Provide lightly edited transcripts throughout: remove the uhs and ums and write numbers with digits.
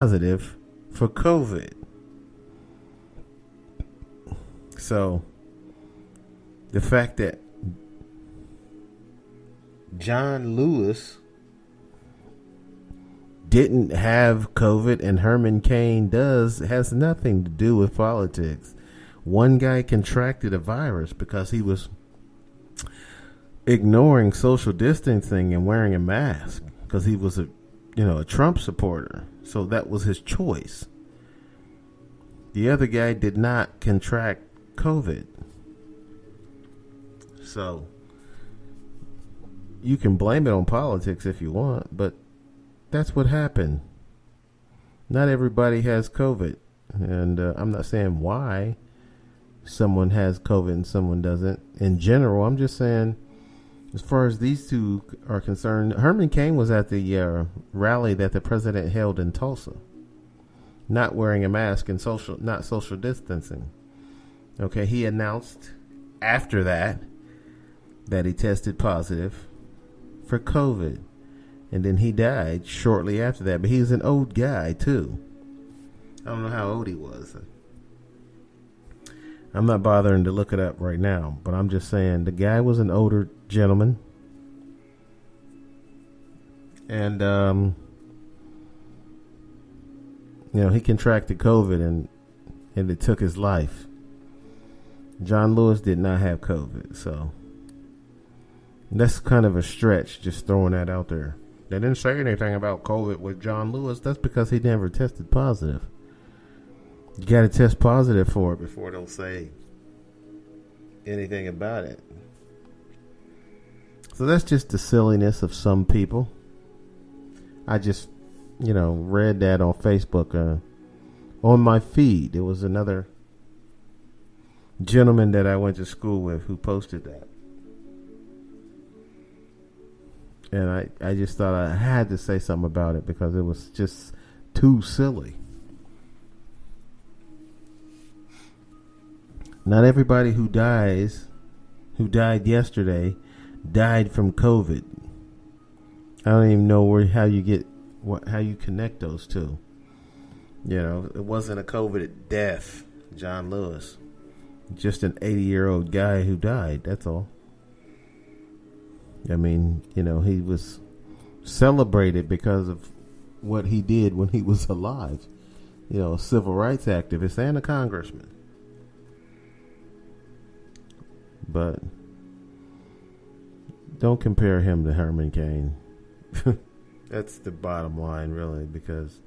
positive for COVID. So the fact that John Lewis didn't have COVID and Herman Cain does has nothing to do with politics. One guy contracted a virus because he was ignoring social distancing and wearing a mask because he was a Trump supporter. So that was his choice. The other guy did not contract COVID. So you can blame it on politics if you want, but that's what happened. Not everybody has COVID. And I'm not saying why someone has COVID and someone doesn't. In general, I'm just saying, as far as these two are concerned, Herman Cain was at the rally that the president held in Tulsa, not wearing a mask and not social distancing. Okay, he announced after that he tested positive for COVID. And then he died shortly after that. But he was an old guy, too. I don't know how old he was. I'm not bothering to look it up right now. But I'm just saying the guy was an older gentleman. And, he contracted COVID and it took his life. John Lewis did not have COVID. So that's kind of a stretch, just throwing that out there. They didn't say anything about COVID with John Lewis. That's because he never tested positive. You got to test positive for it before they'll say anything about it. So that's just the silliness of some people. I just, read that on Facebook. On my feed, there was another gentleman that I went to school with who posted that. And I just thought I had to say something about it because it was just too silly. Not everybody who died yesterday, died from COVID. I don't even know how you connect those two. It wasn't a COVID death, John Lewis. Just an 80-year-old guy who died, that's all. I mean, he was celebrated because of what he did when he was alive. A civil rights activist and a congressman. But don't compare him to Herman Cain. That's the bottom line, really, because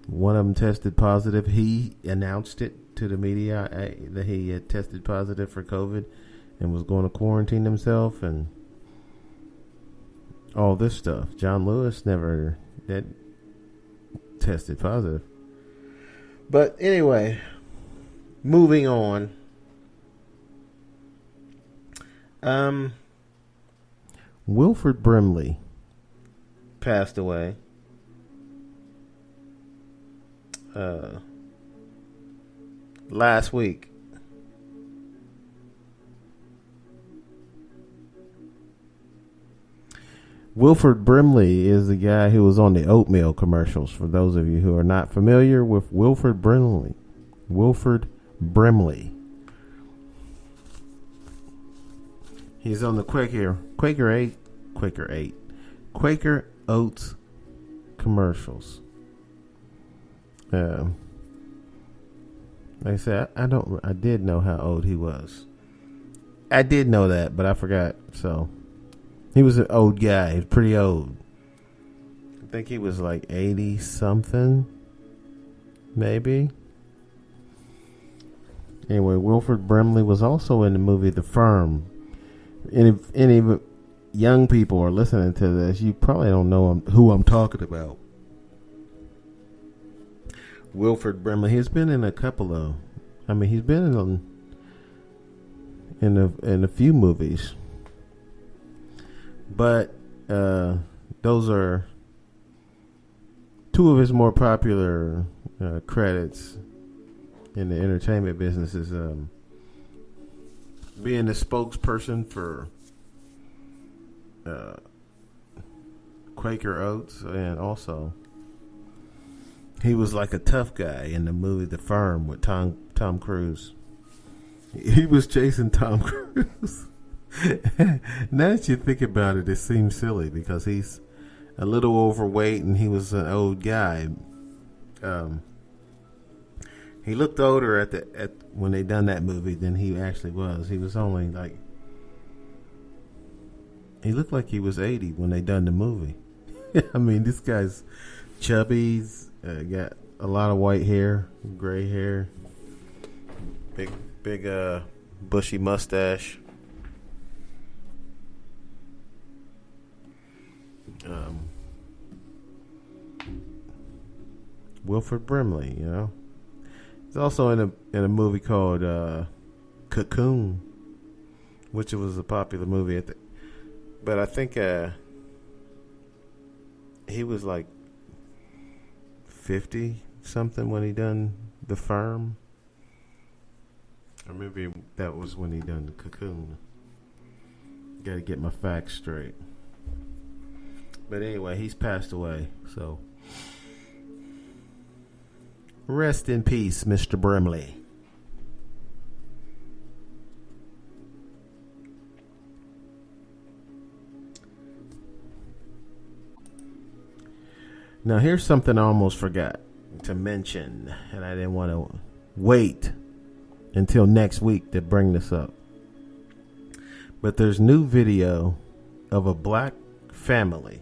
one of them tested positive. He announced it to the media that he had tested positive for COVID and was going to quarantine himself and all this stuff. John Lewis never tested positive. But anyway, moving on. Wilford Brimley passed away. Last week. Wilford Brimley is the guy who was on the oatmeal commercials. For those of you who are not familiar with Wilford Brimley. He's on the Quaker Oats commercials. Like I said, I did know how old he was. I did know that, but I forgot. So he was an old guy. He was pretty old. I think he was like 80 something, maybe. Anyway, Wilford Brimley was also in the movie The Firm. If any young people are listening to this, you probably don't know who I'm talking about. Wilford Brimley. He's been in a couple of. He's been in a few movies. But those are two of his more popular credits in the entertainment business is being the spokesperson for Quaker Oats and also He was like a tough guy in the movie The Firm with Tom Cruise. He was chasing Tom Cruise. Now that you think about it, it seems silly because he's a little overweight and he was an old guy. He looked older at when they done that movie than he actually was. He was only like, he looked like he was 80 when they done the movie. I mean, this guy's chubby. He's got a lot of white hair, gray hair, big bushy mustache. Wilford Brimley, you know. He's also in a movie called Cocoon, which was a popular movie but I think he was like 50 something when he done The Firm. Or maybe that was when he done The Cocoon. Got to get my facts straight. But anyway, he's passed away, so rest in peace, Mr. Brimley. Now, here's something I almost forgot to mention, and I didn't want to wait until next week to bring this up. But there's new video of a black family,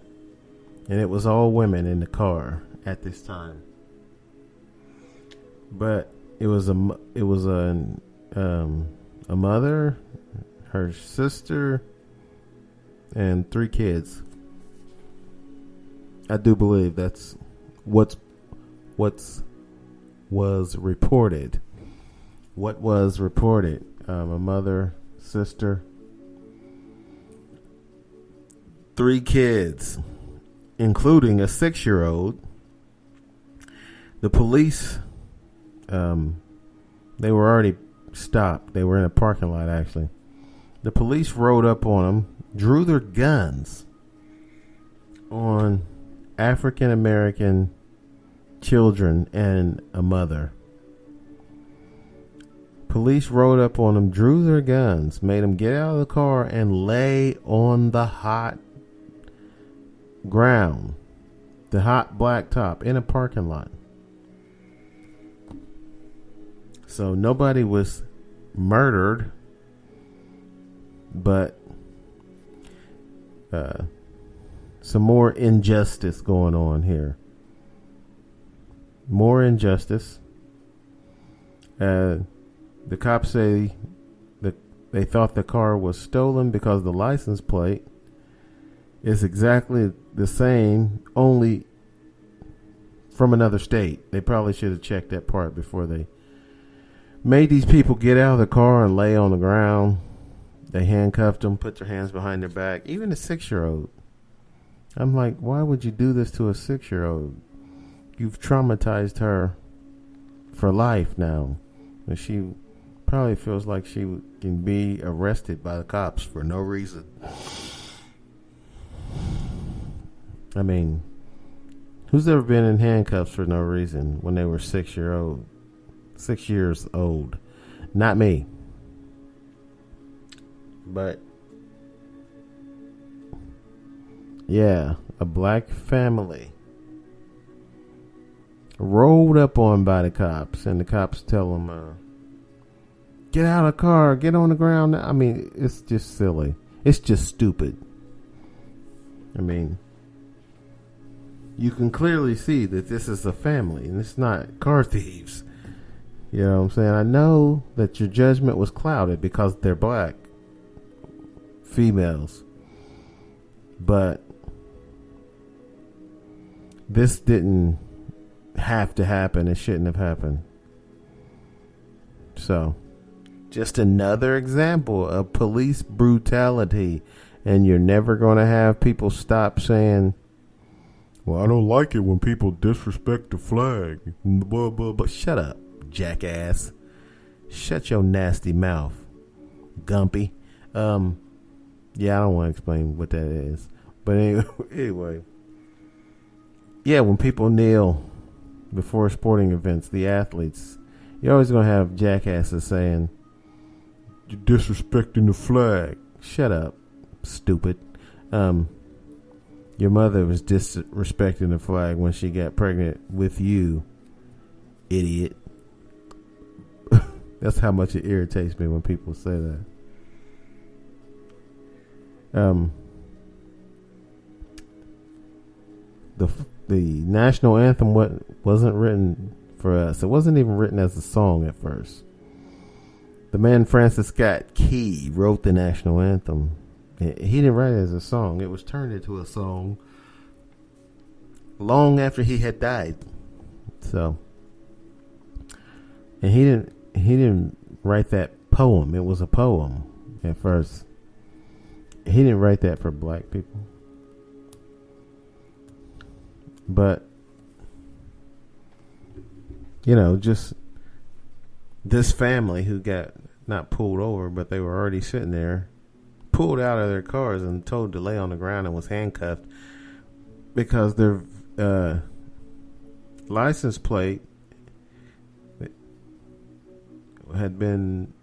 and it was all women in the car at this time. But it was a mother, her sister, and 3 kids. I do believe that's was reported. What was reported? A mother, sister, 3 kids, including a 6-year-old. The police, they were already stopped. They were in a parking lot, actually. The police rode up on them, drew their guns on African American children and a mother. Police rode up on them, drew their guns, made them get out of the car and lay on the hot ground, the hot blacktop in a parking lot. So nobody was murdered, but some more injustice going on here. More injustice. The cops say that they thought the car was stolen because the license plate is exactly the same, only from another state. They probably should have checked that part before they made these people get out of the car and lay on the ground. They handcuffed them, put their hands behind their back. Even a 6-year-old. I'm like, why would you do this to a 6-year-old? You've traumatized her for life now. And she probably feels like she can be arrested by the cops for no reason. I mean, who's ever been in handcuffs for no reason when they were 6 years old? Not me. But yeah, a black family rolled up on by the cops, and the cops tell them, get out of the car, get on the ground. I mean, it's just silly. It's just stupid. I mean, you can clearly see that this is a family, and it's not car thieves. You know what I'm saying? I know that your judgment was clouded because they're black females, but this didn't have to happen. It shouldn't have happened. So, just another example of police brutality. And you're never going to have people stop saying, well, I don't like it when people disrespect the flag. Blah, blah, blah. Shut up, jackass. Shut your nasty mouth, Gumpy. Yeah, I don't want to explain what that is. But anyway. Yeah, when people kneel before sporting events, the athletes, you're always going to have jackasses saying, "You're disrespecting the flag." Shut up, stupid. Your mother was disrespecting the flag when she got pregnant with you, idiot. That's how much it irritates me when people say that. The national anthem wasn't written for us. It wasn't even written as a song at first. The man Francis Scott Key wrote the national anthem. He didn't write it as a song. It was turned into a song long after he had died. So, and he didn't write that poem. It was a poem at first. He didn't write that for black people. But, just this family who got not pulled over, but they were already sitting there, pulled out of their cars and told to lay on the ground and was handcuffed because their license plate had been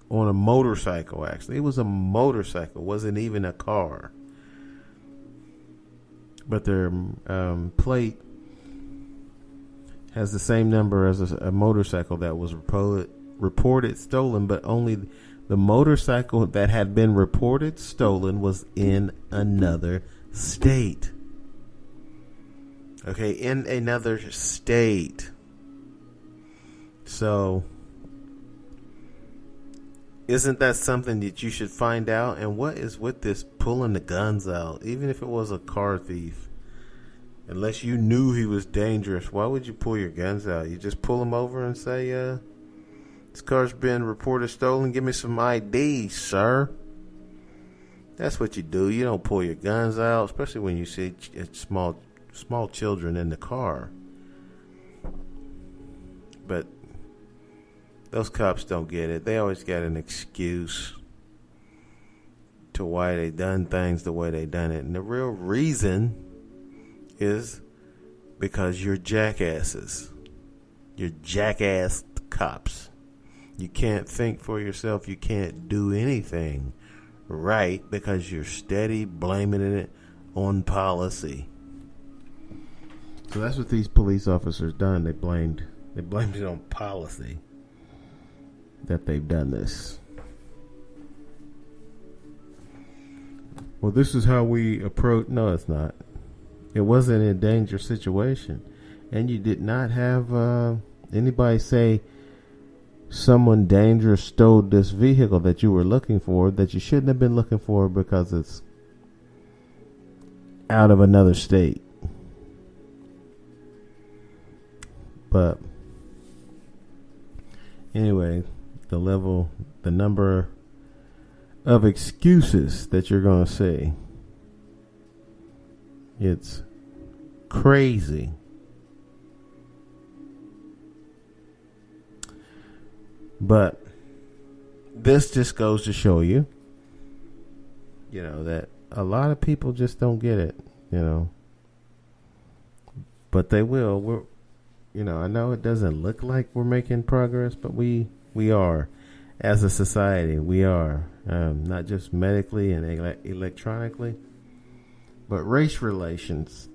on a motorcycle. Actually, it was a motorcycle. It wasn't even a car. But their plate has the same number as a motorcycle that was reported stolen, but only the motorcycle that had been reported stolen was in another state. Okay, in another state. So, isn't that something that you should find out? And what is with this pulling the guns out? Even if it was a car thief, unless you knew he was dangerous, why would you pull your guns out? You just pull him over and say, this car's been reported stolen. Give me some ID, sir. That's what you do. You don't pull your guns out, especially when you see small children in the car. But those cops don't get it. They always got an excuse to why they done things the way they done it. And the real reason is because you're jackasses. You're jackass cops. You can't think for yourself. You can't do anything right because you're steady blaming it on policy. So that's what these police officers done. They blamed it on policy that they've done this. Well, this is how we approach. No, it's not. It wasn't a dangerous situation, and you did not have anybody say someone dangerous stole this vehicle that you were looking for, that you shouldn't have been looking for because it's out of another state. But anyway, the number of excuses that you're going to see, it's crazy. But this just goes to show you, that a lot of people just don't get it, but they will. I know it doesn't look like we're making progress, but we are. As a society, we are. Not just medically and electronically, but race relations.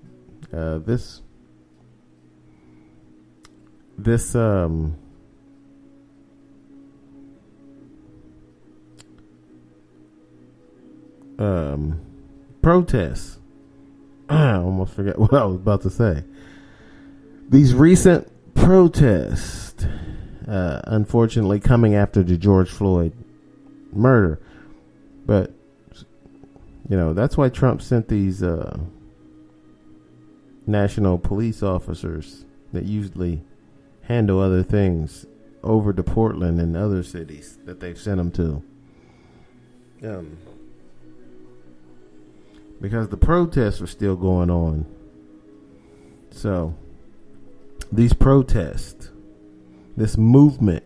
This protests. I almost forgot what I was about to say. These recent protests, unfortunately, coming after the George Floyd murder. But, that's why Trump sent these national police officers that usually handle other things over to Portland and other cities that they've sent them to. Because the protests are still going on. So, these protests, this movement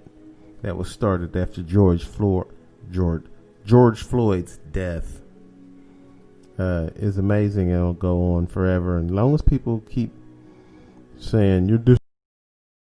that was started after George Floyd's death, is amazing and it'll go on forever. And as long as people keep saying you're